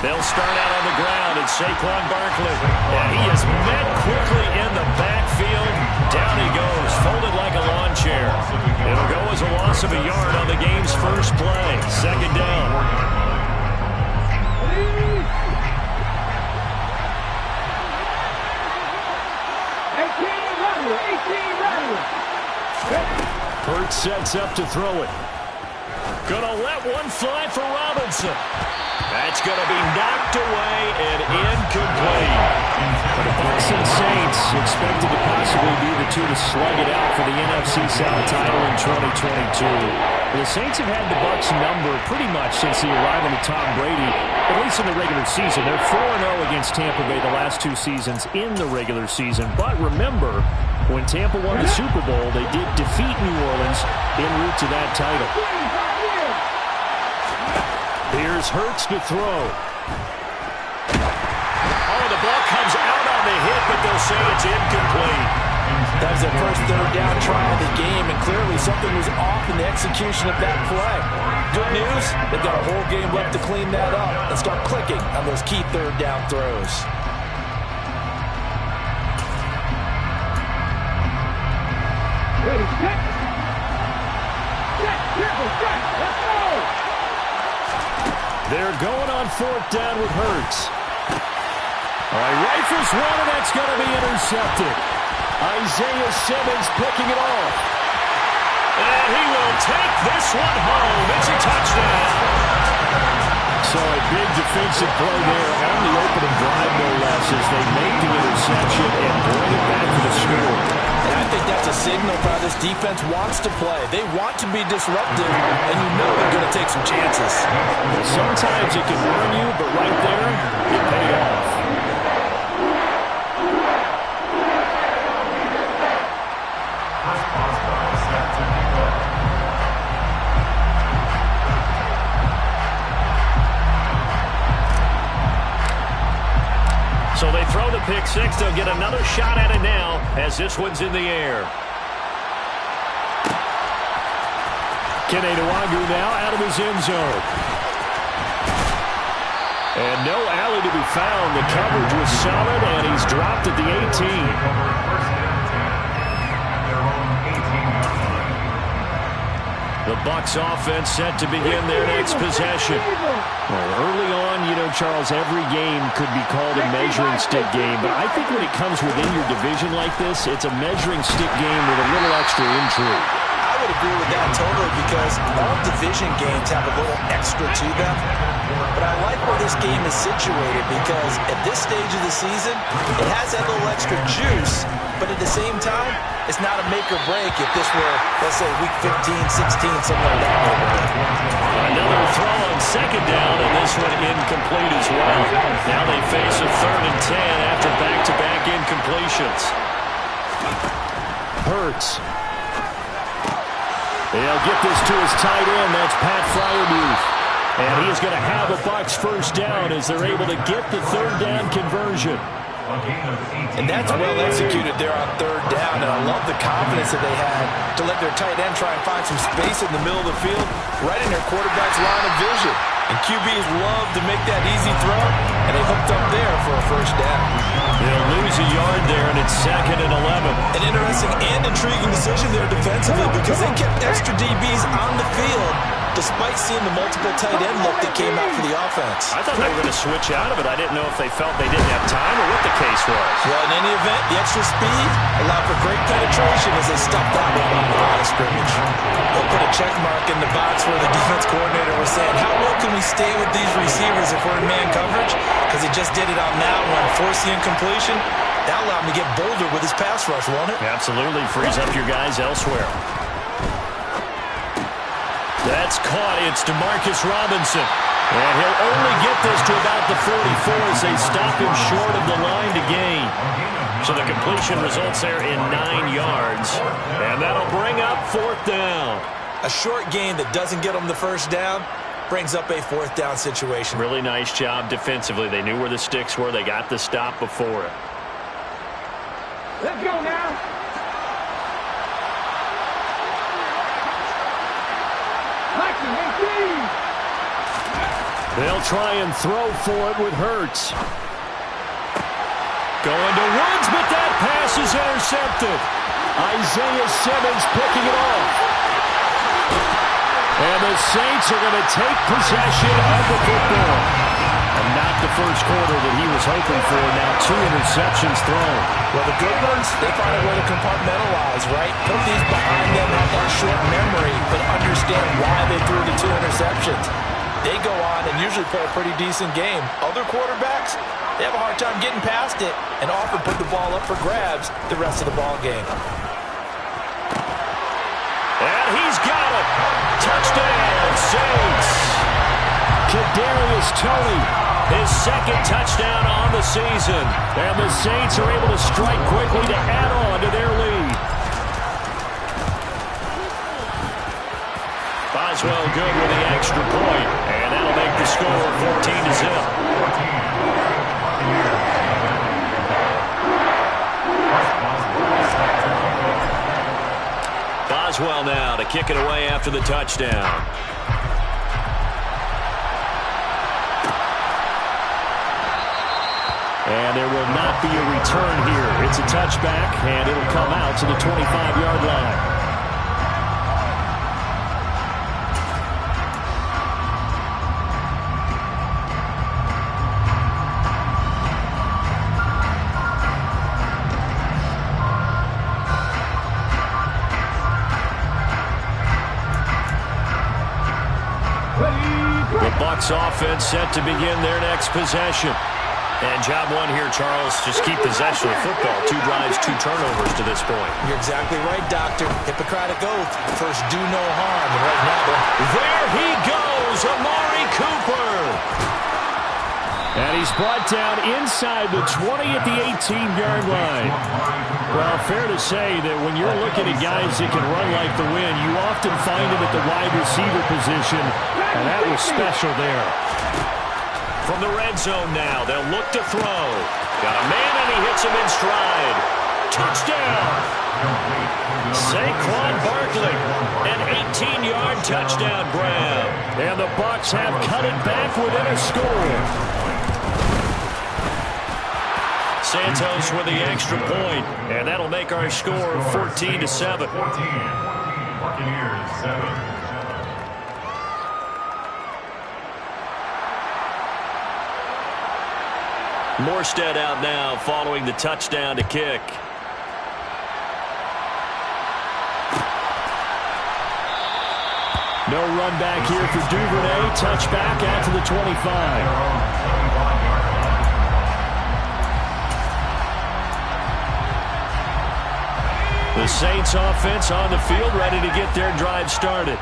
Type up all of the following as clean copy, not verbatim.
They'll start out on the ground, and Saquon Barkley. And he is met quickly in the backfield. Down he goes, folded like a lawn chair. It'll go as a loss of a yard on the game's first play. Second down. Hurts sets up to throw it. Gonna let one fly for Robinson. That's going to be knocked away and incomplete. The Bucs and Saints expected to possibly be the two to slug it out for the NFC South title in 2022. The Saints have had the Bucs number pretty much since the arrival of Tom Brady, at least in the regular season. They're 4-0 against Tampa Bay the last two seasons in the regular season. But remember, when Tampa won the Super Bowl, they did defeat New Orleans en route to that title. Here's Hurts to throw. Oh, the ball comes out on the hit, but they'll say it's incomplete. That was their first third down try of the game, and clearly something was off in the execution of that play. Good news, they've got a whole game left to clean that up and start clicking on those key third down throws. Ready, set. Set, triple, set, let's go! They're going on fourth down with Hurts. All right, rifles one, and that's going to be intercepted. Isaiah Simmons picking it off. And he will take this one home. It's a touchdown. So a big defensive play there on the opening drive, no less, as they make the interception and bring it back to the score. And I think that's a signal for how this defense wants to play. They want to be disruptive, and you know they're going to take some chances. Sometimes it can burn you, but right there, it paid off. So they throw the pick six. They'll get another shot at it now as this one's in the air. Kene Nwangwu now out of his end zone. And no alley to be found. The coverage was solid, and he's dropped at the 18. The Bucs offense set to begin their next possession. Well, early on, you know, Charles, every game could be called a measuring stick game. But I think when it comes within your division like this, it's a measuring stick game with a little extra intrigue. I would agree with that totally, because all division games have a little extra to them. But I like where this game is situated, because at this stage of the season, it has that little extra juice. But at the same time, it's not a make or break if this were, let's say, week 15, 16, something like that. Another throw on second down, and this one incomplete as well. Now they face a 3rd and 10 after back-to-back incompletions. Hurts. They'll get this to his tight end. That's Pat Freiermuth. And he is going to have a Bucs first down as they're able to get the 3rd down conversion. And that's well executed there on 3rd down, and I love the confidence that they had to let their tight end try and find some space in the middle of the field, right in their quarterback's line of vision. And QBs love to make that easy throw, and they hooked up there for a first down. They'll lose a yard there, and it's 2nd and 11. An interesting and intriguing decision there defensively, because they kept extra DBs on the field despite seeing the multiple tight end look that came out for the offense. I thought they were going to switch out of it. I didn't know if they felt they didn't have time or what the case was. Well, in any event, the extra speed allowed for great penetration as they stuffed that one on the line of scrimmage. They'll put a check mark in the box where the defense coordinator was saying, how well can we stay with these receivers if we're in man coverage? Because he just did it on that one, forced the incompletion. That allowed him to get bolder with his pass rush, won't it? Absolutely. Frees up your guys elsewhere. That's caught. It's DeMarcus Robinson. And he'll only get this to about the 44 as they stop him short of the line to gain. So the completion results there in 9 yards. And that'll bring up 4th down. A short gain that doesn't get them the first down brings up a 4th down situation. Really nice job defensively. They knew where the sticks were. They got the stop before it. Let's go now. They'll try and throw for it with Hurts. Going to Woods, but that pass is intercepted. Isaiah Simmons picking it off. And the Saints are going to take possession of the football. And not the first quarter that he was hoping for. Now 2 interceptions thrown. Well, the good ones, they find a way to compartmentalize, right? Put these behind them, have that short memory, but understand why they threw the 2 interceptions. They go on and usually play a pretty decent game. Other quarterbacks, they have a hard time getting past it and often put the ball up for grabs the rest of the ball game. And he's got it. Touchdown, Saints. Kadarius Toney, his second touchdown on the season. And the Saints are able to strike quickly to add on to their lead. Boswell good with the extra point. And that'll make the score 14-0. Boswell now to kick it away after the touchdown. And there will not be a return here. It's a touchback, and it'll come out to the 25-yard line. The Bucs offense set to begin their next possession. And job one here, Charles, just keep possession of football. 2 drives, 2 turnovers to this point. You're exactly right, Doctor. Hippocratic oath. First, do no harm. And right now, there he goes, Amari Cooper. And he's brought down inside the 20 at the 18-yard line. Well, fair to say that when you're looking at guys that can run like the wind, you often find them at the wide receiver position, and that was special there. From the red zone now, they'll look to throw. Got a man, and he hits him in stride. Touchdown! Saquon Barkley, an 18-yard touchdown grab. And the Bucs have cut it back within a score. Santos with the extra point, and that'll make our score 14-7. Buccaneers 7. Morstead out now following the touchdown to kick. No run back here for Duvernay. Touchback out to the 25. The Saints offense on the field, ready to get their drive started.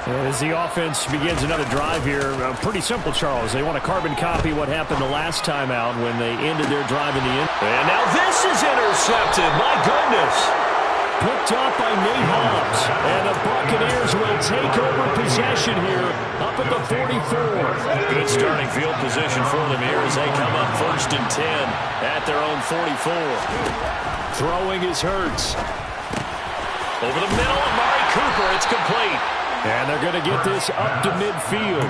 As the offense begins another drive here, pretty simple, Charles. They want to carbon copy what happened the last time out when they ended their drive in the end. And now this is intercepted. My goodness. Picked off by Nate Hobbs. And the Buccaneers will take over possession here up at the 44. Good starting field position for them here as they come up 1st and 10 at their own 44. Throwing is Hurts. Over the middle, Amari Cooper. It's complete. And they're going to get this up to midfield.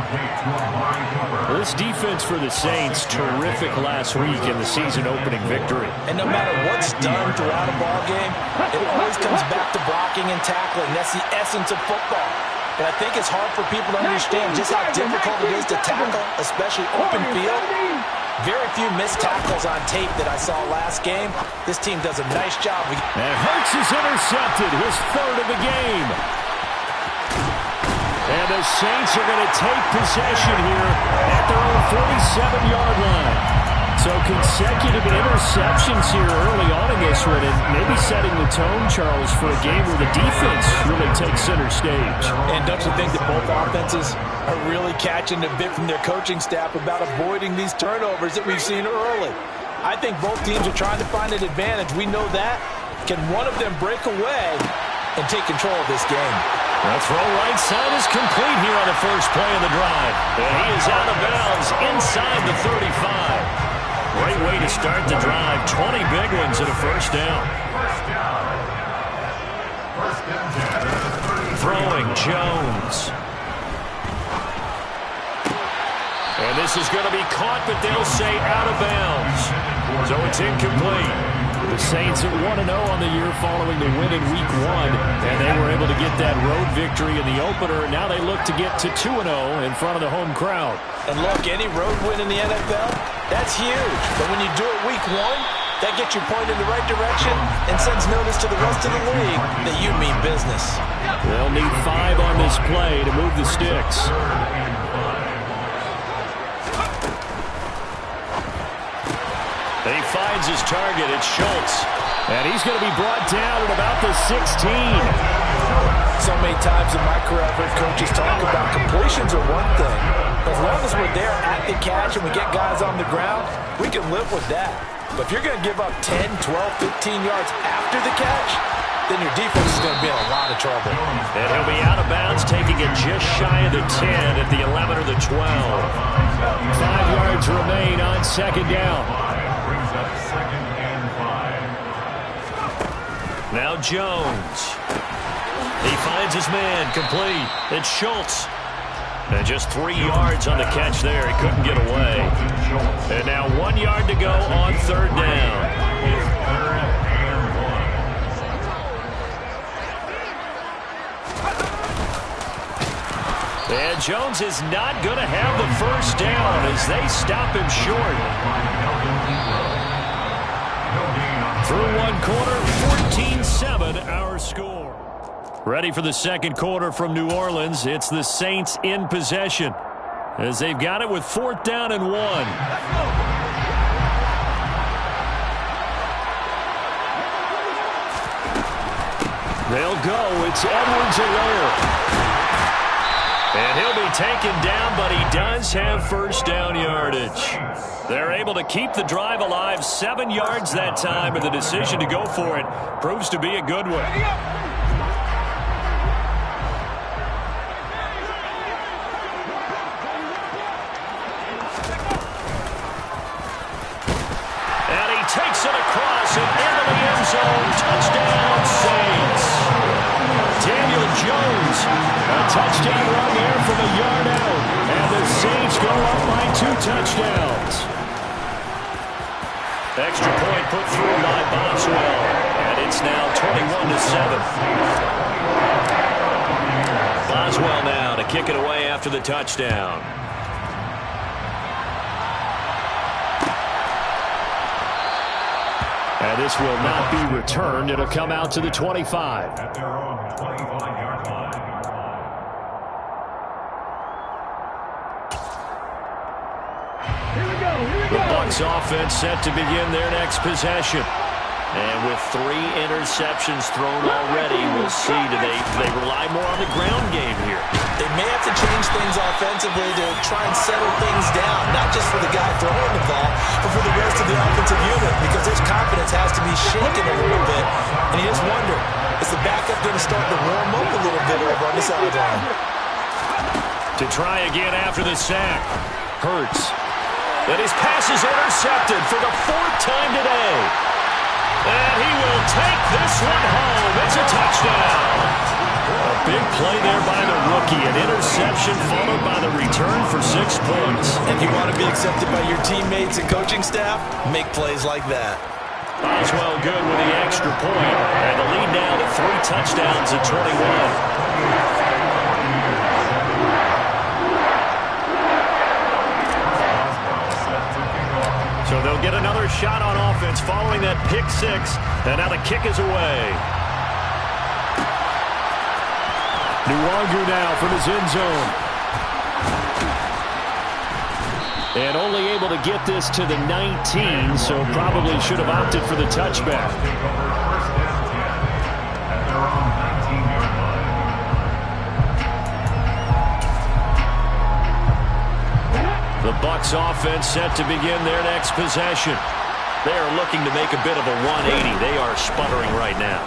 This defense for the Saints, terrific last week in the season-opening victory. And no matter what's done throughout a ball game, it always comes back to blocking and tackling. That's the essence of football. But I think it's hard for people to understand just how difficult it is to tackle, especially open field. Very few missed tackles on tape that I saw last game. This team does a nice job. And Hurts is intercepted, his 3rd of the game. And the Saints are going to take possession here at their own 47-yard line. So consecutive interceptions here early on in this one, and maybe setting the tone, Charles, for a game where the defense really takes center stage. And don't you think that both offenses are really catching a bit from their coaching staff about avoiding these turnovers that we've seen early? I think both teams are trying to find an advantage. We know that. Can one of them break away and take control of this game? The throw right side is complete here on the first play of the drive. And he is out of bounds inside the 35. Great way to start the drive. 20 big ones and a first down. Throwing Jones. This is going to be caught, but they'll say out of bounds. So it's incomplete. The Saints at 1-0 on the year following the win in Week 1, and they were able to get that road victory in the opener. Now they look to get to 2-0 in front of the home crowd. And look, any road win in the NFL, that's huge. But when you do it Week 1, that gets you pointed in the right direction and sends notice to the rest of the league that you mean business. They'll need 5 on this play to move the sticks. He finds his target. It's Schultz. And he's going to be brought down at about the 16. So many times in my career, I've heard coaches talk about completions are one thing. As long as we're there at the catch and we get guys on the ground, we can live with that. But if you're going to give up 10, 12, 15 yards after the catch, then your defense is going to be in a lot of trouble. And he'll be out of bounds, taking it just shy of the 10 at the 11 or the 12. 5 yards remain on second down. Now Jones. He finds his man, complete. It's Schultz. And just 3 yards on the catch there. He couldn't get away. And now 1 yard to go on third down. And Jones is not going to have the first down as they stop him short. Through one quarter, 14-7 our score. Ready for the second quarter from New Orleans. It's the Saints in possession as they've got it with 4th down and 1. They'll go. It's Edwards-Helaire. And he'll be taken down, but he does have first down yardage. They're able to keep the drive alive, 7 yards that time, and the decision to go for it proves to be a good one. And he takes it across and into the end zone. Touchdown, Saints. Daniel Jones, a touchdown run there from a yard out. And the Saints go up by 2 touchdowns. Extra point put through by Boswell. And it's now 21-7. Boswell now to kick it away after the touchdown. And this will not be returned. It'll come out to the 25. At their own 25-yard line. The Bucs offense set to begin their next possession. And with 3 interceptions thrown already, we'll see. Do they rely more on the ground game here? They may have to change things offensively to try and settle things down, not just for the guy throwing the ball, but for the rest of the offensive unit, because his confidence has to be shaken a little bit. And you just wonder, is the backup going to start to warm up a little bit over on the sideline? To try again after the sack. Hurts. And his pass is intercepted for the 4th time today. And he will take this one home. It's a touchdown. A big play there by the rookie. An interception followed by the return for 6 points. If you want to be accepted by your teammates and coaching staff, make plays like that. Boswell good with the extra point. And the lead now to 3 touchdowns at 21. So they'll get another shot on offense following that pick 6. And now the kick is away. Nwangu now from his end zone. And only able to get this to the 19, so probably should have opted for the touchback. The Bucs offense set to begin their next possession. They are looking to make a bit of a 180. They are sputtering right now.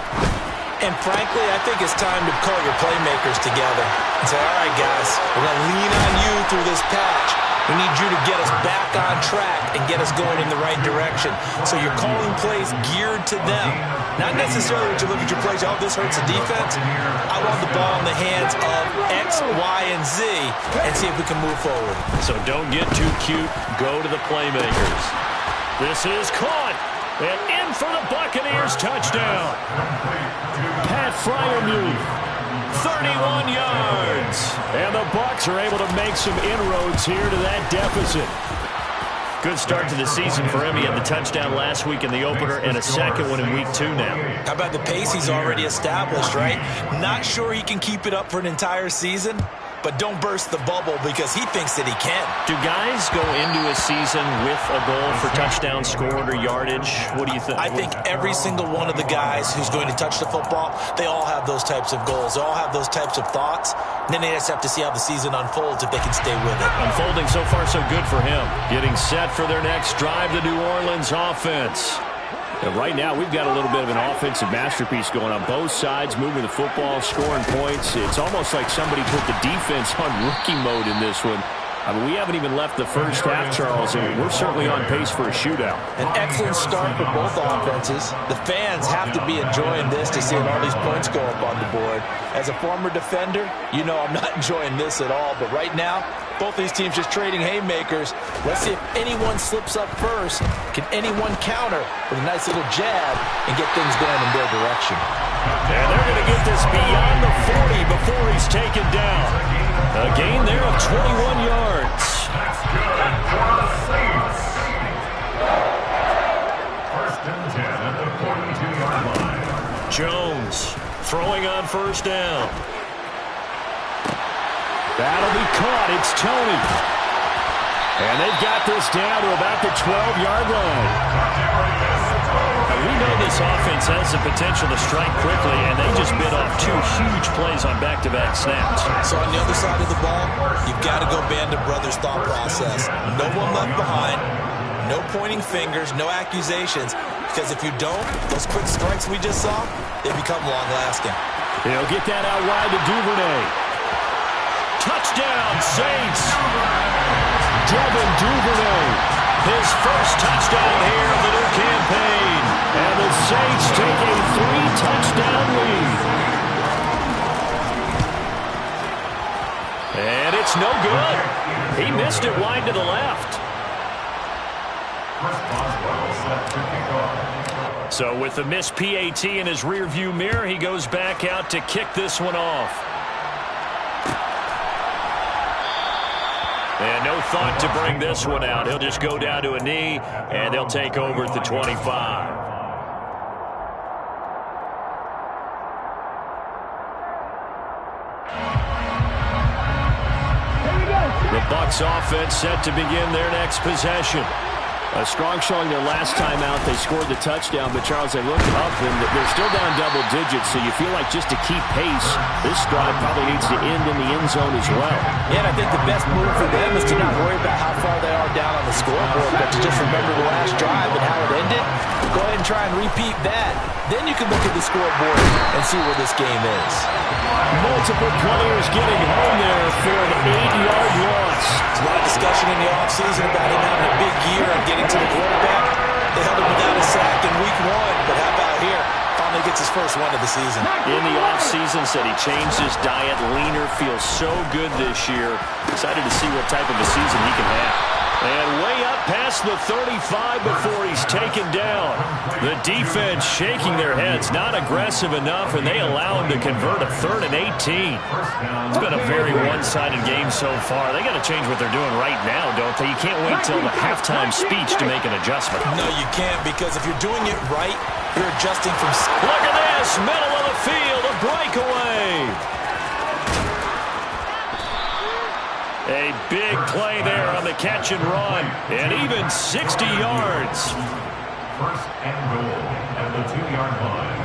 And frankly, I think it's time to call your playmakers together and say, all right, guys, we're going to lean on you through this patch. We need you to get us back on track and get us going in the right direction. So you're calling plays geared to them. Not necessarily when you look at your plays, oh, this hurts the defense. I want the ball in the hands of X, Y, and Z and see if we can move forward. So don't get too cute. Go to the playmakers. This is caught. And in for the Buccaneers touchdown. Pat Freiermuth, 31 yards. And the Bucs are able to make some inroads here to that deficit. Good start to the season for him. He had the touchdown last week in the opener and a second one in week 2 now. How about the pace he's already established, right? Not sure he can keep it up for an entire season, but don't burst the bubble because he thinks that he can. Do guys go into a season with a goal for touchdown scored or yardage? What do you think? I think every single one of the guys who's going to touch the football, they all have those types of goals. They all have those types of thoughts. And then they just have to see how the season unfolds if they can stay with it. Unfolding so far so good for him. Getting set for their next drive, the New Orleans offense. And right now, we've got a little bit of an offensive masterpiece going on both sides, moving the football, scoring points. It's almost like somebody put the defense on rookie mode in this one. I mean, we haven't even left the first half, Charles, and we're certainly on pace for a shootout. An excellent start for both offenses. The fans have to be enjoying this to see all these points go up on the board. As a former defender, you know I'm not enjoying this at all, but right now, both these teams just trading haymakers. Let's see if anyone slips up first. Can anyone counter with a nice little jab and get things going in their direction? And they're going to get this beyond the 40 before he's taken down. A gain there of 21 yards. Jones throwing on first down. That'll be caught. It's Tony. And they've got this down to about the 12-yard line. We know this offense has the potential to strike quickly, and they just bit off 2 huge plays on back-to-back snaps. So on the other side of the ball, you've got to go Band of Brothers thought process. No one left behind, no pointing fingers, no accusations, because if you don't, those quick strikes we just saw, they become long-lasting. They'll get that out wide to Duvernay. Touchdown, Saints! Devin Duvernay, his first touchdown here of the new campaign. And the Saints take a 3-touchdown lead. And it's no good. He missed it wide to the left. So with the missed PAT in his rearview mirror, he goes back out to kick this one off. And no thought to bring this one out. He'll just go down to a knee, and they'll take over at the 25. The Bucs offense set to begin their next possession. A strong showing their last time out. They scored the touchdown, but Charles, they looked up and they're still down double digits, so you feel like just to keep pace, this drive probably needs to end in the end zone as well. Yeah, and I think the best move for them is to not worry about how far they are down on the scoreboard, but to just remember the last drive and how it ended. Go ahead and try and repeat that. Then you can look at the scoreboard and see where this game is. Multiple players getting home there for an 8-yard loss. There's a lot of discussion in the offseason about him having a big year and getting to the quarterback. They held him without a sack in week 1, but how about here? Finally gets his first one of the season. In the offseason, said he changed his diet, leaner, feels so good this year. Excited to see what type of a season he can have. And way up past the 35 before he's taken down. The defense shaking their heads, not aggressive enough, and they allow him to convert a 3rd and 18. It's been a very one-sided game so far. They got to change what they're doing right now, don't they? You can't wait till the halftime speech to make an adjustment. No, you can't, because if you're doing it right, you're adjusting from... Look at this, middle of the field, a breakaway. A big play there on the catch and run, and even 60 yards. First and goal at the 2-yard line.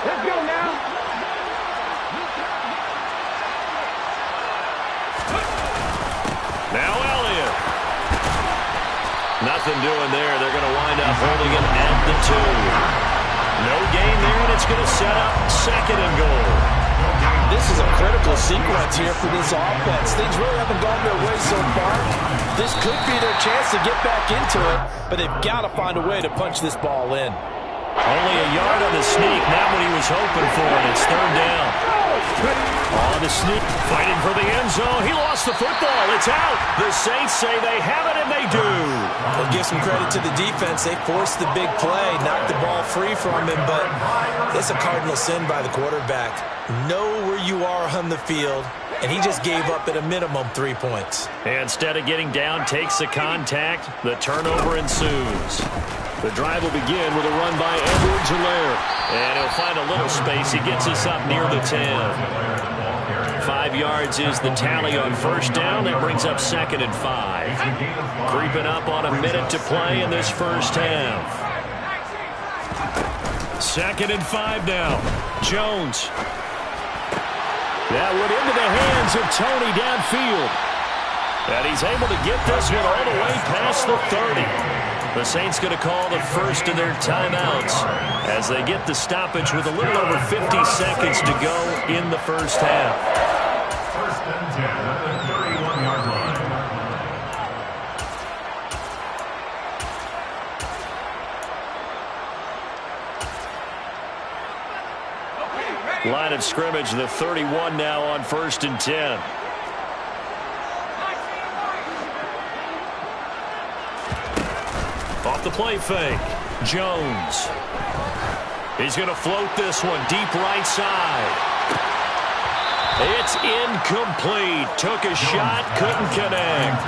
Let's go now. Now Elliott. Nothing doing there. They're going to wind up holding him at the 2. No gain there, and it's going to set up second and goal. This is a critical sequence here for this offense. Things really haven't gone their way so far. This could be their chance to get back into it, but they've got to find a way to punch this ball in. Only a yard on the sneak, not what he was hoping for, and it's third down. On the sneak, fighting for the end zone. He lost the football. It's out. The Saints say they have it, and they do. We'll give some credit to the defense. They forced the big play, knocked the ball free from him, but it's a cardinal sin by the quarterback. Know where you are on the field, and he just gave up at a minimum 3 points. Instead of getting down, takes the contact. The turnover ensues. The drive will begin with a run by Edwards-Helaire. And he'll find a little space. He gets us up near the 10. 5 yards is the tally on first down. That brings up second and 5. Creeping up on a minute to play in this first half. Second and 5 now. Jones. That went into the hands of Tony downfield. And he's able to get this one all the way past the 30. The Saints going to call the first of their timeouts as they get the stoppage with a little over 50 seconds to go in the first half. First and 10 at the 31-yard line. Line of scrimmage, the 31 now on first and 10. Off the play fake, Jones. He's going to float this one deep right side. It's incomplete. Took a shot, couldn't connect.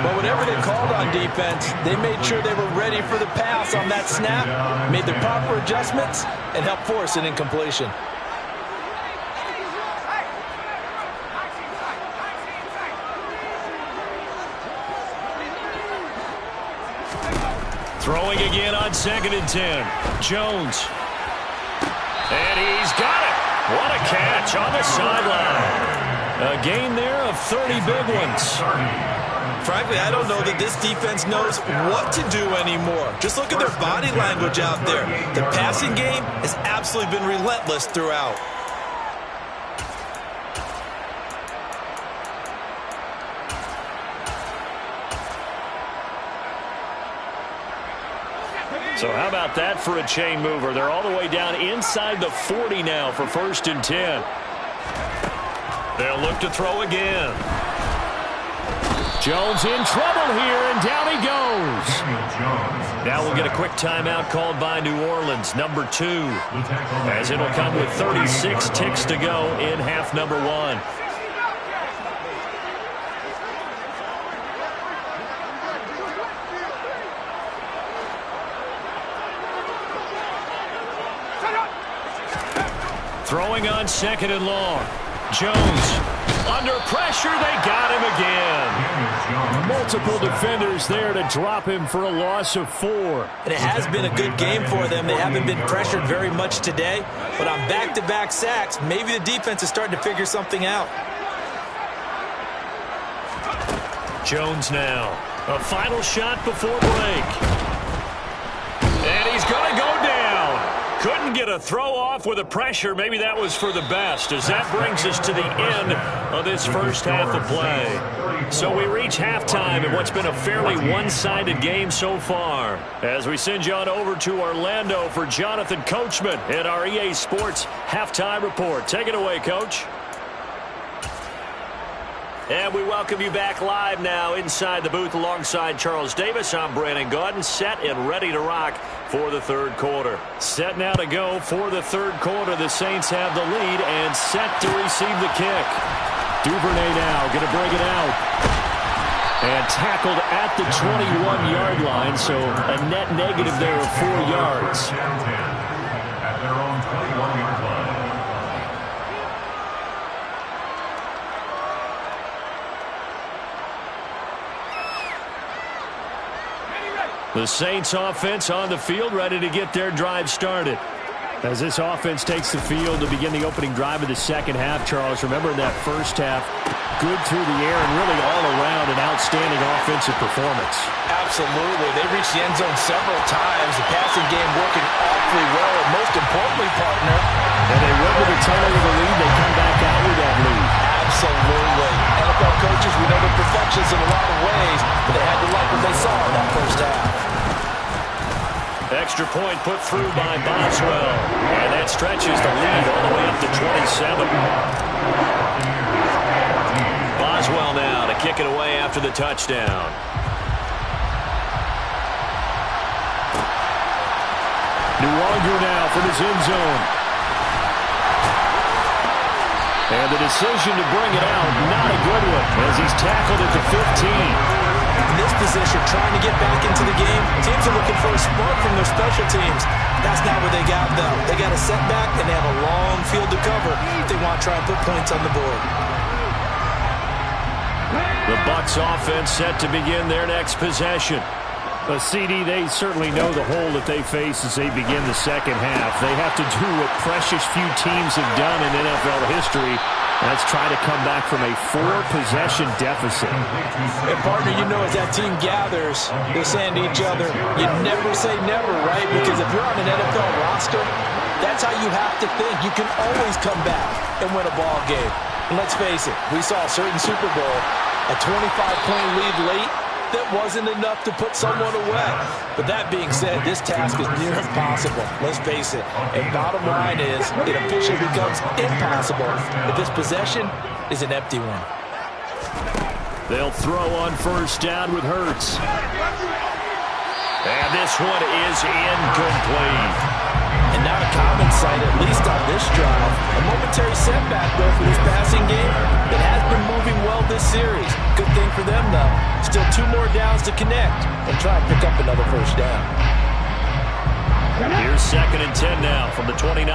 But whatever they called on defense, they made sure they were ready for the pass on that snap, made the proper adjustments, and helped force an incompletion. Throwing again on second and 10. Jones. And he's got it. What a catch on the sideline. A gain there of 30 big ones. Frankly, I don't know that this defense knows what to do anymore. Just look at their body language out there. The passing game has absolutely been relentless throughout. So how about that for a chain mover? They're all the way down inside the 40 now for first and 10. They'll look to throw again. Jones in trouble here, and down he goes. Now we'll get a quick timeout called by New Orleans, number 2, as it'll come with 36 ticks to go in half number 1. Throwing on second and long. Jones under pressure. They got him again. Multiple defenders there to drop him for a loss of 4. And it has been a good game for them. They haven't been pressured very much today. But on back-to-back sacks, maybe the defense is starting to figure something out. Jones now. A final shot before break. And he's going to go down. Couldn't get a throw off with the pressure. Maybe that was for the best, as that brings us to the end of this first half of play. So we reach halftime in what's been a fairly one-sided game so far. As we send you on over to Orlando for Jonathan Coachman at our EA Sports Halftime Report. Take it away, Coach. And we welcome you back live now inside the booth alongside Charles Davis. I'm Brandon Gaudin, set and ready to rock for the third quarter. Set now to go for the third quarter. The Saints have the lead and set to receive the kick. Duvernay now going to bring it out. And tackled at the 21-yard line, so a net negative there of 4 yards. At their own 21-yard line. The Saints offense on the field, ready to get their drive started. As this offense takes the field to begin the opening drive of the second half, Charles, remember in that first half, good through the air and really all around an outstanding offensive performance. Absolutely. They reached the end zone several times. The passing game working awfully well, and most importantly, partner. And they went with a tunnel with a lead. They come back out with that lead. Absolutely. NFL coaches, we know they're perfectionists in a lot of ways, but they had to like what they saw in that first half. Extra point put through by Boswell. And that stretches the lead all the way up to 27. Boswell now to kick it away after the touchdown. Nwogu now from his end zone. And the decision to bring it out, not a good one, as he's tackled at the 15. In this position, trying to get back into the game, teams are looking for a spark from their special teams. That's not what they got, though. They got a setback, and they have a long field to cover if they want to try and put points on the board. The Bucs offense set to begin their next possession. But CD, they certainly know the hole that they face as they begin the second half. They have to do what precious few teams have done in NFL history. That's try to come back from a 4-possession deficit. And partner, you know, as that team gathers, they're saying to each other, you never say never, right? Because if you're on an NFL roster, that's how you have to think. You can always come back and win a ball game. And let's face it, we saw a certain Super Bowl, a 25-point lead late, that wasn't enough to put someone away. But that being said, this task is near impossible. Let's face it. And bottom line is, it officially becomes impossible if this possession is an empty one. They'll throw on first down with Hurts. And this one is incomplete. And not a common sight, at least on this drive. A momentary setback, though, for this passing game that has been moving well this series. Good thing for them, though. Still 2 more downs to connect and try and pick up another first down. Here's 2nd and 10 now from the 29.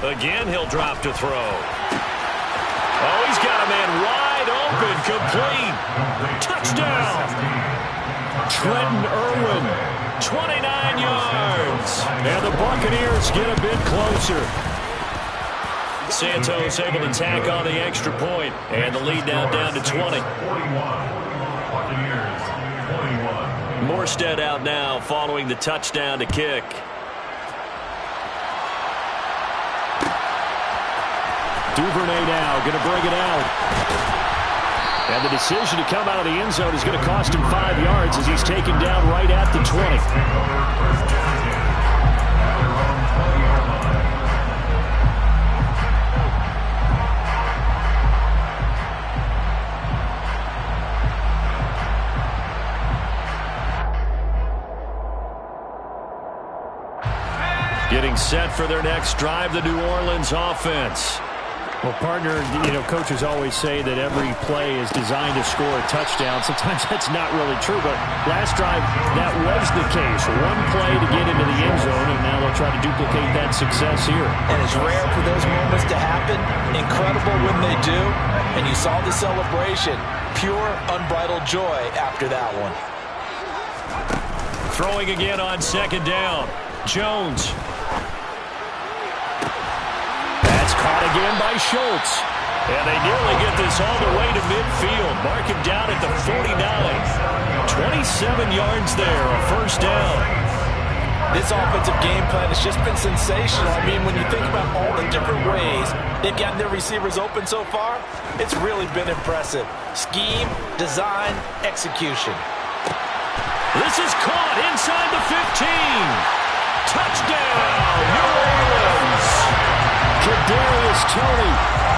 Again, he'll drop to throw. Oh, he's got a man wide open, complete. Touchdown. Trenton Irwin, 29 yards. And the Buccaneers get a bit closer. Santos able to tack on the extra point, and the lead now down to 20. Morstead out now following the touchdown to kick. Duvernay now going to bring it out. And the decision to come out of the end zone is going to cost him 5 yards as he's taken down right at the 20. Getting set for their next drive, the New Orleans offense. Well, partner, you know, coaches always say that every play is designed to score a touchdown. Sometimes that's not really true, but last drive, that was the case. 1 play to get into the end zone, and now they'll try to duplicate that success here. And it's rare for those moments to happen. Incredible when they do. And you saw the celebration. Pure, unbridled joy after that one. Throwing again on 2nd down. Jones. Caught again by Schultz. And they nearly get this all the way to midfield. Mark him down at the 49. 27 yards there, a first down. This offensive game plan has just been sensational. I mean, when you think about all the different ways they've gotten their receivers open so far, it's really been impressive. Scheme, design, execution. This is caught inside the 15. Touchdown, New Orleans. Kadarius Toney,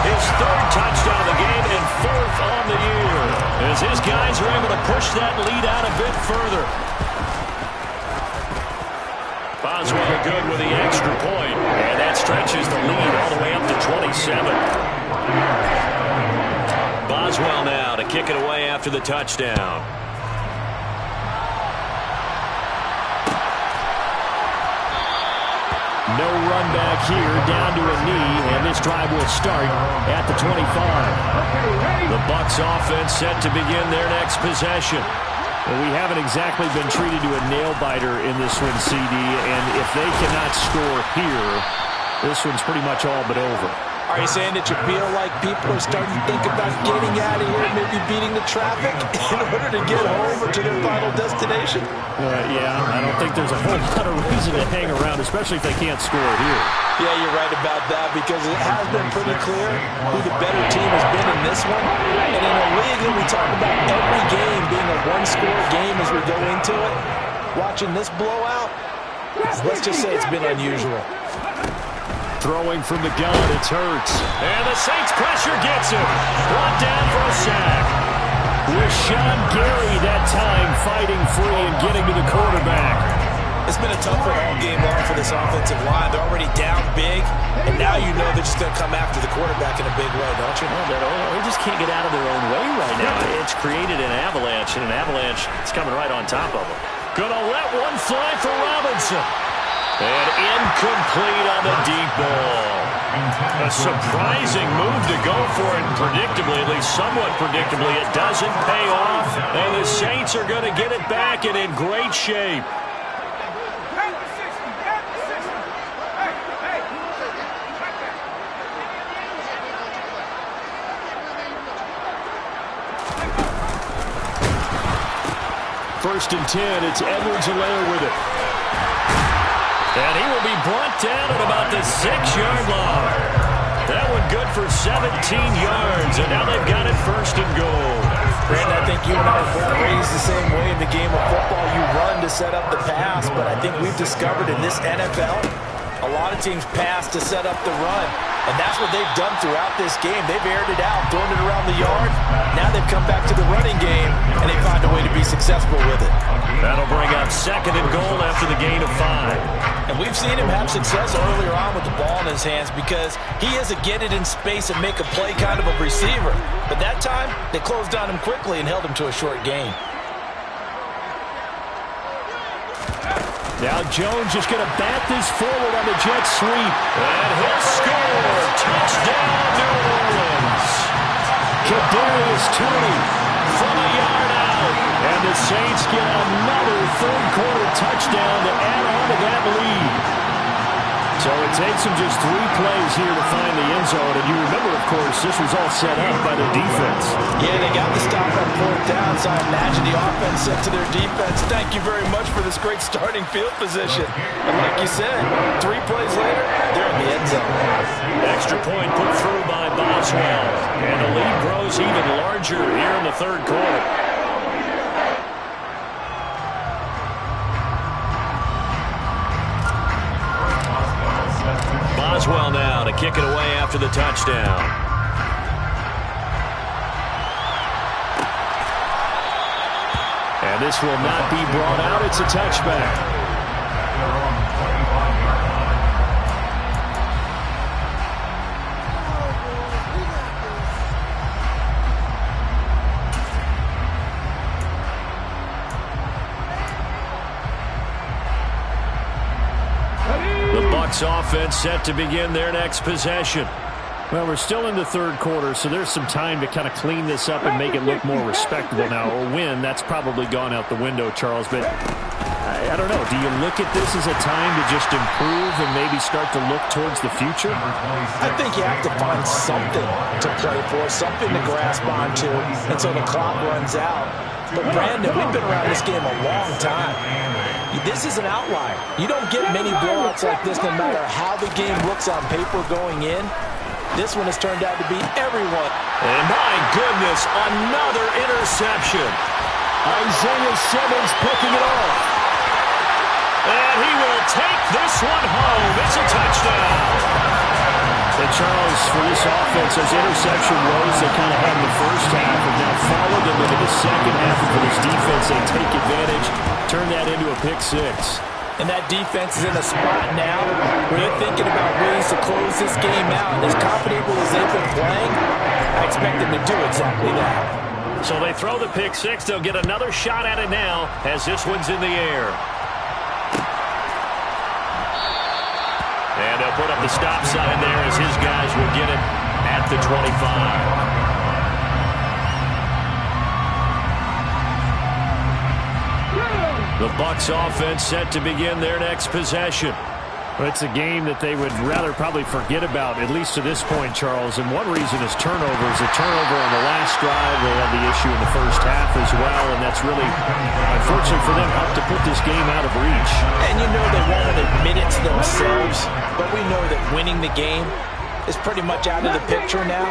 his 3rd touchdown of the game and 4th on the year. As his guys are able to push that lead out a bit further. Boswell good with the extra point, and that stretches the lead all the way up to 27. Boswell now to kick it away after the touchdown. No run back here, down to a knee, and this drive will start at the 25. The Bucs offense set to begin their next possession. Well, we haven't exactly been treated to a nail-biter in this one, CD, and if they cannot score here, this one's pretty much all but over. Are you saying that you feel like people are starting to think about getting out of here, maybe beating the traffic in order to get home or to their final destination? Yeah, I don't think there's a whole lot of reason to hang around, especially if they can't score here. Yeah, you're right about that because it has been pretty clear who the better team has been in this one. And in a league that we talk about every game being a one-score game as we go into it, watching this blowout, let's just say it's been unusual. Throwing from the gun, it's Hurts. And the Saints pressure gets him. Brought down for a sack. Rashawn Gary that time fighting free and getting to the quarterback. It's been a tough one all game long for this offensive line. They're already down big, and now you know they're just going to come after the quarterback in a big way, don't you? Well, they just can't get out of their own way right now. It's created an avalanche, and an avalanche is coming right on top of them. Gonna let one fly for Robinson. And incomplete on the deep ball. A surprising move to go for it predictably, at least somewhat predictably. It doesn't pay off, and the Saints are going to get it back and in great shape. First and 10, it's Edwards-Helaire with it. And he will be brought down at about the 6-yard line. That one good for 17 yards, and now they've got it first and goal. Brandon, I think you and I were raised the same way in the game of football. You run to set up the pass, but I think we've discovered in this NFL, a lot of teams pass to set up the run. And that's what they've done throughout this game. They've aired it out, thrown it around the yard. Now they've come back to the running game, and they find a way to be successful with it. That'll bring up second and goal after the gain of 5. And we've seen him have success earlier on with the ball in his hands because he is a get it in space and make a play kind of a receiver. But that time, they closed on him quickly and held him to a short gain. Now Jones just going to bat this forward on the jet sweep. And he'll score. Touchdown, New Orleans. Kadarius Toney from a yard out. And the Saints get another third-quarter touchdown to add on to that lead. So it takes them just 3 plays here to find the end zone. And you remember, of course, this was all set up by the defense. Yeah, they got the stop on 4th down, so I imagine the offense said to their defense, thank you very much for this great starting field position. And like you said, 3 plays later, they're in the end zone. Extra point put through by Boswell. And the lead grows even larger here in the third quarter. Boswell now to kick it away after the touchdown. And this will not be brought out. It's a touchback. Offense set to begin their next possession. Well, we're still in the third quarter, so there's some time to kind of clean this up and make it look more respectable now. Or win, that's probably gone out the window, Charles. But I don't know. Do you look at this as a time to just improve and maybe start to look towards the future? I think you have to find something to play for, something to grasp onto until the clock runs out. But, Brandon, we've been around this game a long time. This is an outlier. You don't get many blowouts like this no matter how the game looks on paper going in. This one has turned out to be everyone. And my goodness, another interception. Isaiah Simmons picking it off. And he will take this one home. It's a touchdown. And Charles, for this offense, those interception woes they kind of had in the first half have now followed them into the second half. And for this defense, they take advantage, turn that into a pick 6. And that defense is in a spot now where they're thinking about ways to close this game out. And as confidently as they've been playing, I expect them to do exactly that. So they throw the pick 6. They'll get another shot at it now as this one's in the air. And they'll put up the stop sign there as his guys will get it at the 25. The Bucs offense set to begin their next possession. Well, it's a game that they would rather probably forget about, at least to this point, Charles. And one reason is turnovers. A turnover on the last drive. They had the issue in the first half as well, and that's really, unfortunately for them, helped to put this game out of reach. And you know they won't admit it to themselves, but we know that winning the game is pretty much out of the picture now.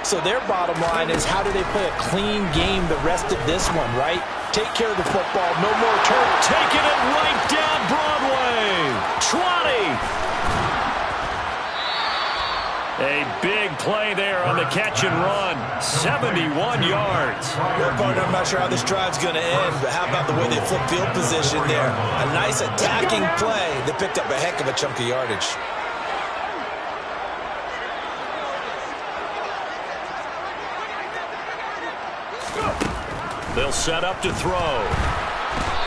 So their bottom line is, how do they play a clean game the rest of this one, right? Take care of the football, no more turnovers. Taking it right down Broadway. 20. A big play there on the catch and run. 71 yards. Well, partner, I'm not sure how this drive's going to end, but how about the way they flip field position there? A nice attacking play. They picked up a heck of a chunk of yardage. They'll set up to throw.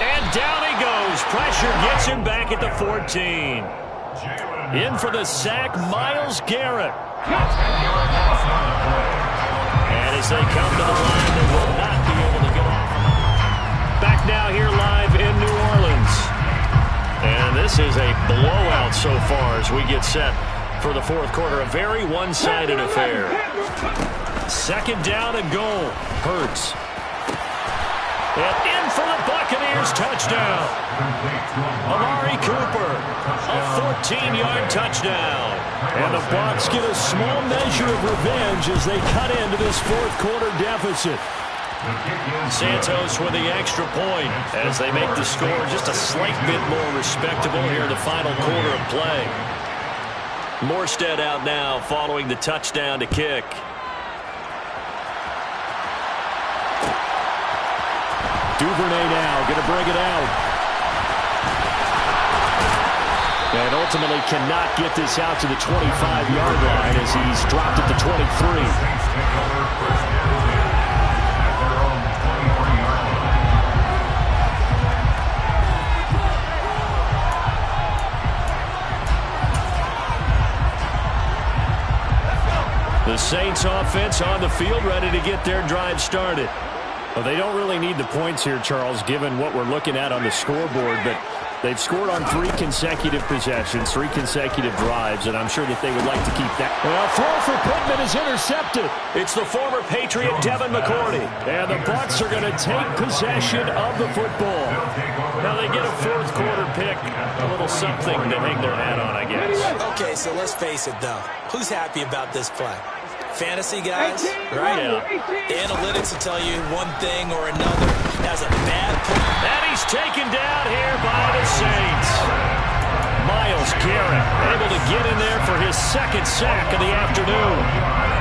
And down he goes. Pressure gets him back at the 14. In for the sack, Myles Garrett. And as they come to the line, they will not be able to go. Back now here live in New Orleans. And this is a blowout so far as we get set for the fourth quarter. A very one-sided affair. Second down and goal. Hurts. And in for the Buccaneers touchdown. Amari Cooper, a 14-yard touchdown. And the Bucs get a small measure of revenge as they cut into this fourth quarter deficit. Santos with the extra point as they make the score just a slight bit more respectable here in the final quarter of play. Morstead out now following the touchdown to kick. Duvernay now going to bring it out. And ultimately cannot get this out to the 25-yard line as he's dropped at the 23. The Saints offense on the field ready to get their drive started. Well, they don't really need the points here, Charles, given what we're looking at on the scoreboard, but they've scored on 3 consecutive possessions, 3 consecutive drives, and I'm sure that they would like to keep that. Well, throw for Pittman is intercepted. It's the former Patriot Devin McCourty. And the Bucs are going to take possession of the football. Now they get a fourth quarter pick, a little something to hang their hat on, I guess. Okay, so let's face it, though. Who's happy about this play? Fantasy guys, right? Yeah. The analytics will tell you one thing or another. Has a bad play. And he's taken down here by the Saints. Myles Garrett able to get in there for his second sack of the afternoon.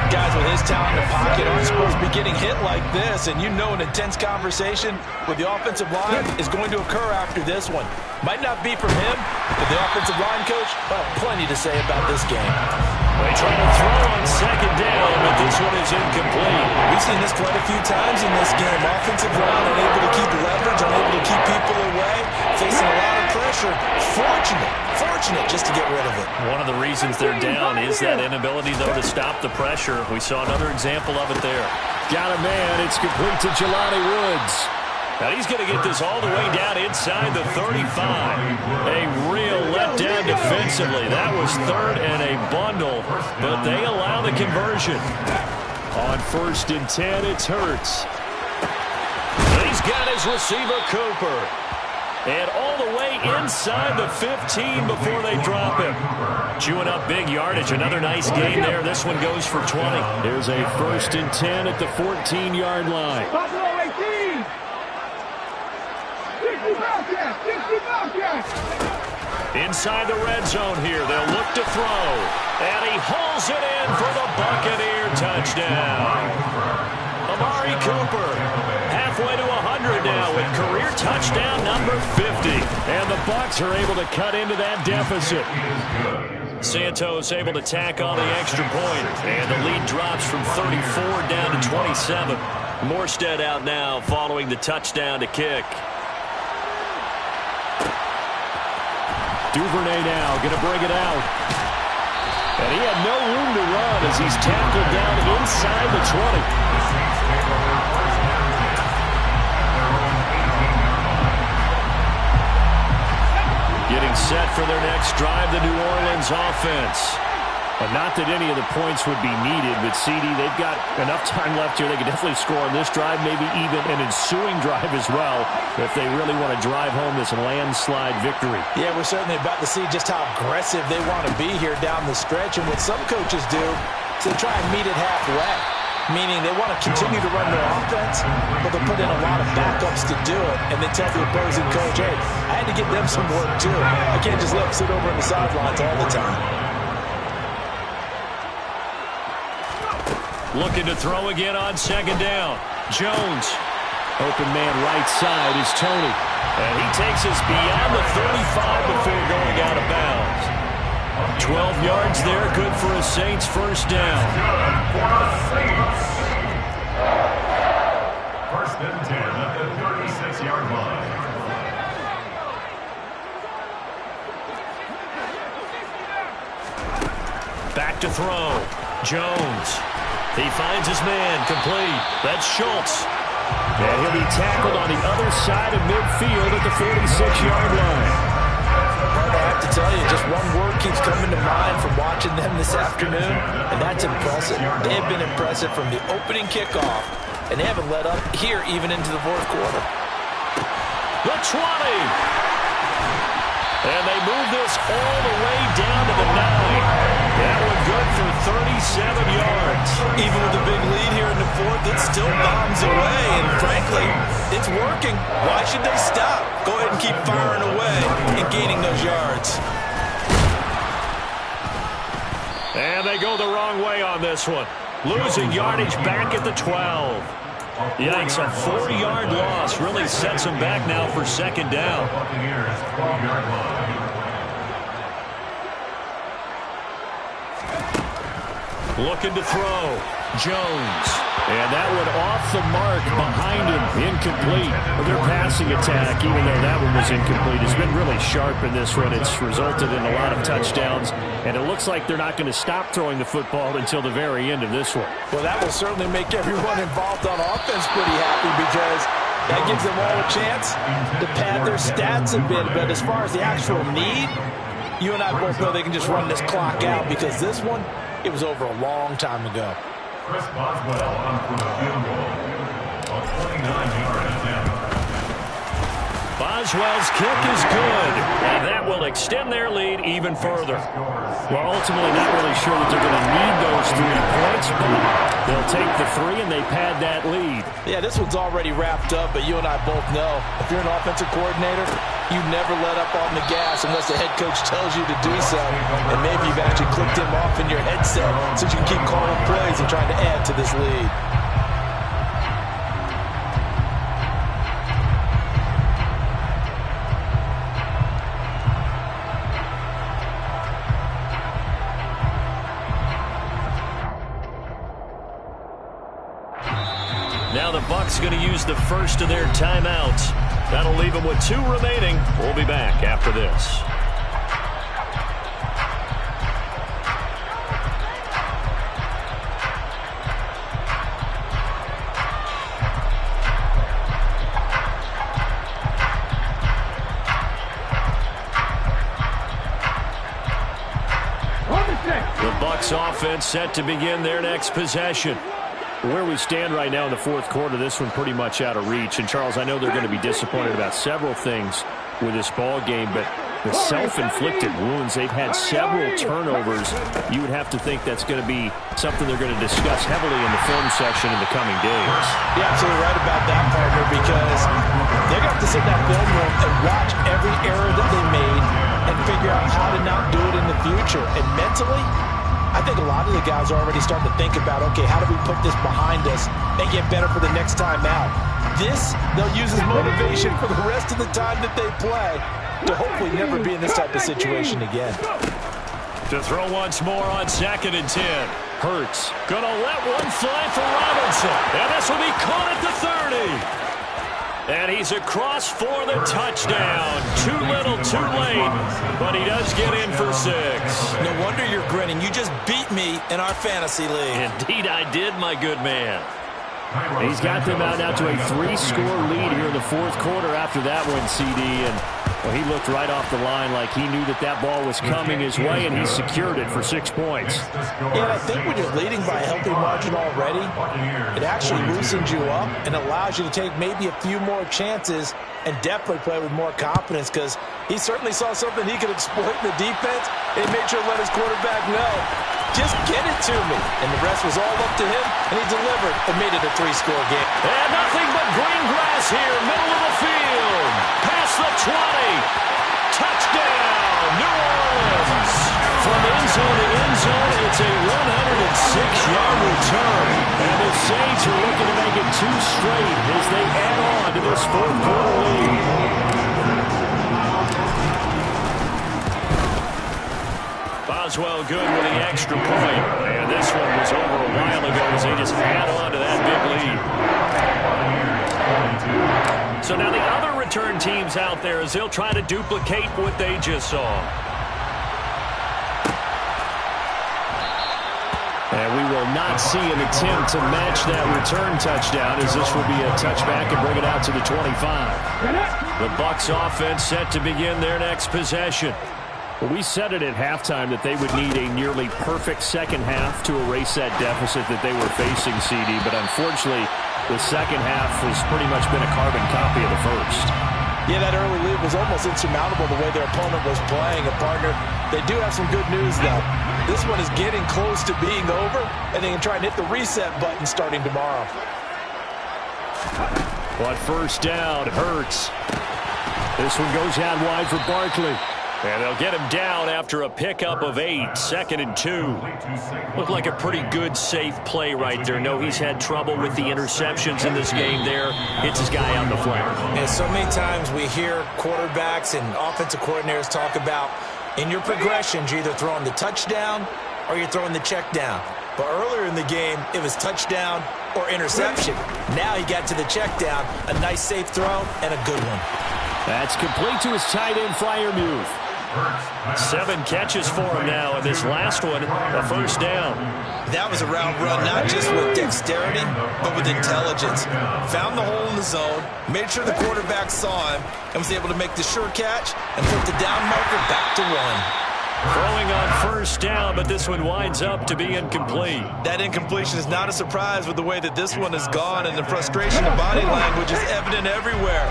Guys with his talent in the pocket aren't supposed to be getting hit like this, and you know an intense conversation with the offensive line is going to occur after this one. Might not be from him, but the offensive line coach, well, plenty to say about this game. They try to throw on second down, but this one is incomplete. We've seen this quite a few times in this game. Offensive line unable to keep leverage, unable to keep people away, facing a lot of pressure. Fortunate just to get rid of it. One of the reasons they're down is that inability, though, to stop the pressure. We saw another example of it there. Got a man. It's complete to Jelani Woods. Now he's going to get this all the way down inside the 35. A real letdown defensively. That was third and a bundle, but they allow the conversion. On 1st and 10, it's Hurts. He's got his receiver, Cooper. And all the way inside the 15 before they drop him. Chewing up big yardage. Another nice gain there. This one goes for 20. There's a 1st and 10 at the 14-yard line. Buffalo 18. 60 Bobcats. 60 Bobcats. Inside the red zone here. They'll look to throw. And he hauls it in for the Buccaneer touchdown. Amari Cooper halfway to 100 now with career touchdown number 50. And the Bucs are able to cut into that deficit. Santos able to tack on the extra point. And the lead drops from 34 down to 27. Morstead out now following the touchdown to kick. Duvernay now going to bring it out. And he had no room to run as he's tackled down inside the 20. Getting set for their next drive, the New Orleans offense. But not that any of the points would be needed, but CD, they've got enough time left here. They can definitely score on this drive, maybe even an ensuing drive as well, if they really want to drive home this landslide victory. Yeah, we're certainly about to see just how aggressive they want to be here down the stretch. And what some coaches do is they try and meet it halfway, meaning they want to continue to run their offense, but they'll put in a lot of backups to do it, and then tell the opposing coach, hey, I had to give them some work too. I can't just let them sit over on the sidelines all the time. Looking to throw again on second down. Jones. Open man right side is Tony. And he takes us beyond the 35 before going out of bounds. 12 yards there, good for a Saints first down. First and 10 at the 36-yard line. Back to throw. Jones. He finds his man, complete. That's Schultz. And he'll be tackled on the other side of midfield at the 46-yard line. I have to tell you, just one word keeps coming to mind from watching them this afternoon, and that's impressive. They have been impressive from the opening kickoff, and they haven't let up here even into the fourth quarter. The 20. And they move this all the way down to the 9. That one good for 37 yards. Even with a big lead here in the fourth, it still bombs away. And frankly, it's working. Why should they stop? Go ahead and keep firing away and gaining those yards. And they go the wrong way on this one. Losing yardage back at the 12. Yikes, a 4-yard loss really sets them back now for second down. Looking to throw. Jones. And that one off the mark behind him. Incomplete. Their passing attack, even though that one was incomplete, has been really sharp in this one. It's resulted in a lot of touchdowns. And it looks like they're not going to stop throwing the football until the very end of this one. Well, that will certainly make everyone involved on offense pretty happy, because that gives them all a chance to pad their stats a bit. But as far as the actual need, you and I both know they can just run this clock out, because this one, it was over a long time ago. Chris Boswell on for the field goal. A 29-yard attempt. Boswell's kick is good, and that will extend their lead even further. Well, ultimately not really sure that they're going to need those 3 points, but they'll take the 3 and they pad that lead. Yeah, this one's already wrapped up, but you and I both know if you're an offensive coordinator, you never let up on the gas unless the head coach tells you to do so. And maybe you've actually clicked him off in your headset so you can keep calling plays and trying to add to this lead. Now the Bucs going to use the first of their timeouts. That'll leave them with 2 remaining. We'll be back after this. The Bucs offense set to begin their next possession. Where we stand right now in the fourth quarter, this one pretty much out of reach. And, Charles, I know they're going to be disappointed about several things with this ball game, but the self-inflicted wounds, they've had several turnovers. You would have to think that's going to be something they're going to discuss heavily in the film section in the coming days. You're absolutely right about that, partner, because they're going to have to sit in that film room and watch every error that they made and figure out how to not do it in the future. And mentally, I think a lot of the guys are already starting to think about, okay, how do we put this behind us and get better for the next time out? This, they'll use as motivation for the rest of the time that they play to hopefully never be in this type of situation again. To throw once more on 2nd and 10. Hurts. Gonna let one fly for Robinson. And this will be caught at the 30. And he's across for the touchdown. Too little, too late. But he does get in for 6. No wonder you're grinning. You just beat me in our fantasy league. Indeed I did, my good man. He's got them out now to a 3-score lead here in the fourth quarter after that one, CD. And Well, he looked right off the line like he knew that that ball was coming his way, and he secured it for 6 points. Yeah, I think when you're leading by a healthy margin already, it actually loosens you up and allows you to take maybe a few more chances and definitely play with more confidence, because he certainly saw something he could exploit in the defense, and he made sure to let his quarterback know, just get it to me. And the rest was all up to him, and he delivered and made it a 3-score game. And nothing but green grass here, middle of the field. Past the 20. Touchdown, New Orleans. From end zone to end zone, it's a 106-yard return. And the Saints are looking to make it 2 straight as they add on to this 4th-quarter lead. Boswell good with the extra point. And this one was over a while ago as they just add on to that big lead. So now the other return teams out there as they'll try to duplicate what they just saw. And we will not see an attempt to match that return touchdown, as this will be a touchback and bring it out to the 25. The Bucs offense set to begin their next possession. Well, we said it at halftime that they would need a nearly perfect second half to erase that deficit that they were facing, CD, but unfortunately the second half has pretty much been a carbon copy of the first. Yeah, that early lead was almost insurmountable the way their opponent was playing. And, partner, they do have some good news, though. This one is getting close to being over, and they can try and hit the reset button starting tomorrow. But first down, Hurts. This one goes out wide for Barkley. And they'll get him down after a pickup of 8, 2nd and 2. Looked like a pretty good, safe play right there. No, he's had trouble with the interceptions in this game there. Hits his guy on the flank. And so many times we hear quarterbacks and offensive coordinators talk about in your progressions, you're either throwing the touchdown or you're throwing the check down. But earlier in the game, it was touchdown or interception. Now he got to the check down, a nice safe throw, and a good one. That's complete to his tight end Freiermuth. 7 catches for him now, and this last one, a first down. That was a route run, not just with dexterity, but with intelligence. Found the hole in the zone, made sure the quarterback saw him, and was able to make the sure catch and put the down marker back to 1. Throwing on first down, but this one winds up to be incomplete. That incompletion is not a surprise with the way that this one has gone, and the frustration of body language is evident everywhere.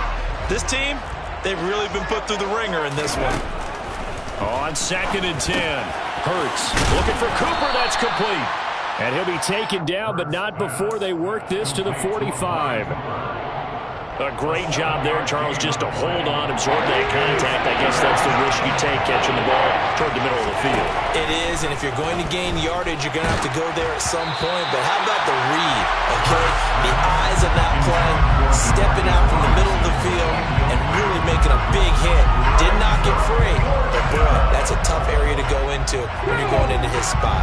This team, they've really been put through the ringer in this one. On 2nd and 10, Hurts looking for Cooper. That's complete. And he'll be taken down, but not before they work this to the 45. A great job there, Charles, just to hold on, absorb that contact. I guess that's the risk you take catching the ball toward the middle of the field. It is, and if you're going to gain yardage, you're going to have to go there at some point. But how about the read, okay? The eyes of that play, stepping out from the middle of the field and really making a big hit. Did not get free, but boy, that's a tough area to go into when you're going into his spot.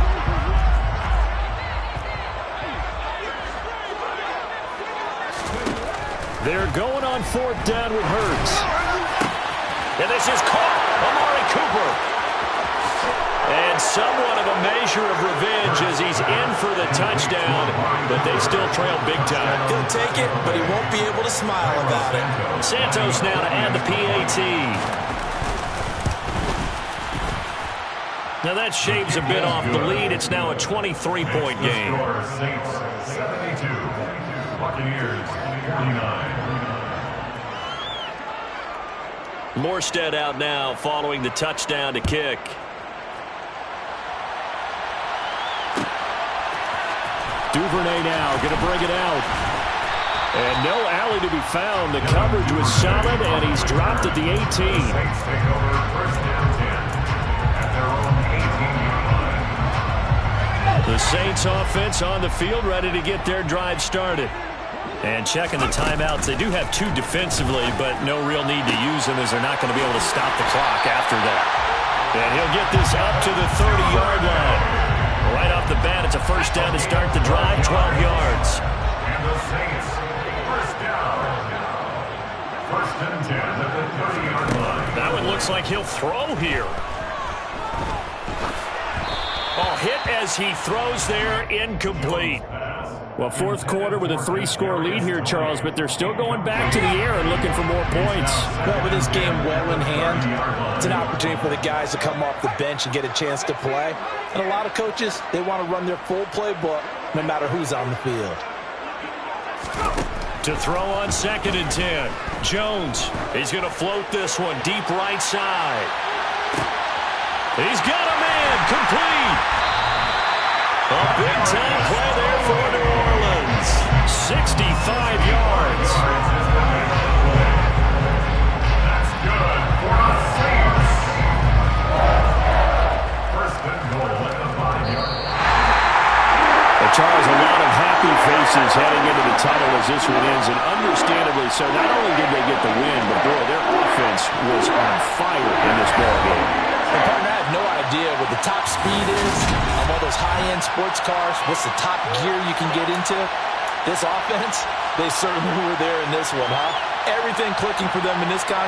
They're going on 4th down with Hurts. And this is caught. Amari Cooper. And somewhat of a measure of revenge as he's in for the touchdown, but they still trail big time. He'll take it, but he won't be able to smile about it. Santos now to add the PAT. Now that shaves a bit off the lead. It's now a 23-point game. Saints 72, Buccaneers 59. Morstead out now following the touchdown to kick. Duvernay now going to bring it out. And no alley to be found. The coverage was solid, and he's dropped at the 18. Saints take over 1st and 10 at their own 18-yard line. The Saints offense on the field ready to get their drive started. And checking the timeouts, they do have 2 defensively, but no real need to use them as they're not going to be able to stop the clock after that. And he'll get this up to the 30-yard line. Right off the bat, it's a first down to start the drive, 12 yards. And the Saints, first down. 1st and 10 at the 30-yard line. That one looks like he'll throw here. Hit as he throws there, incomplete. Well, fourth quarter with a 3-score lead here, Charles, but they're still going back to the air and looking for more points. Well, with this game well in hand, it's an opportunity for the guys to come off the bench and get a chance to play. And a lot of coaches, they want to run their full playbook no matter who's on the field. To throw on 2nd and 10. Jones, he's going to float this one deep right side. He's got a man, complete. A big-time play there for New Orleans. 65 yards. That's good for a Saints. First and goal at the 5-yard line. Well, Charles, a lot of happy faces heading into the tunnel as this one ends, and understandably so. Not only did they get the win, but boy, their offense was on fire in this ballgame. And partner, I have no idea what the top speed is on one of those high-end sports cars. What's the top gear you can get into? This offense, they certainly were there in this one, huh? Everything clicking for them in this contest.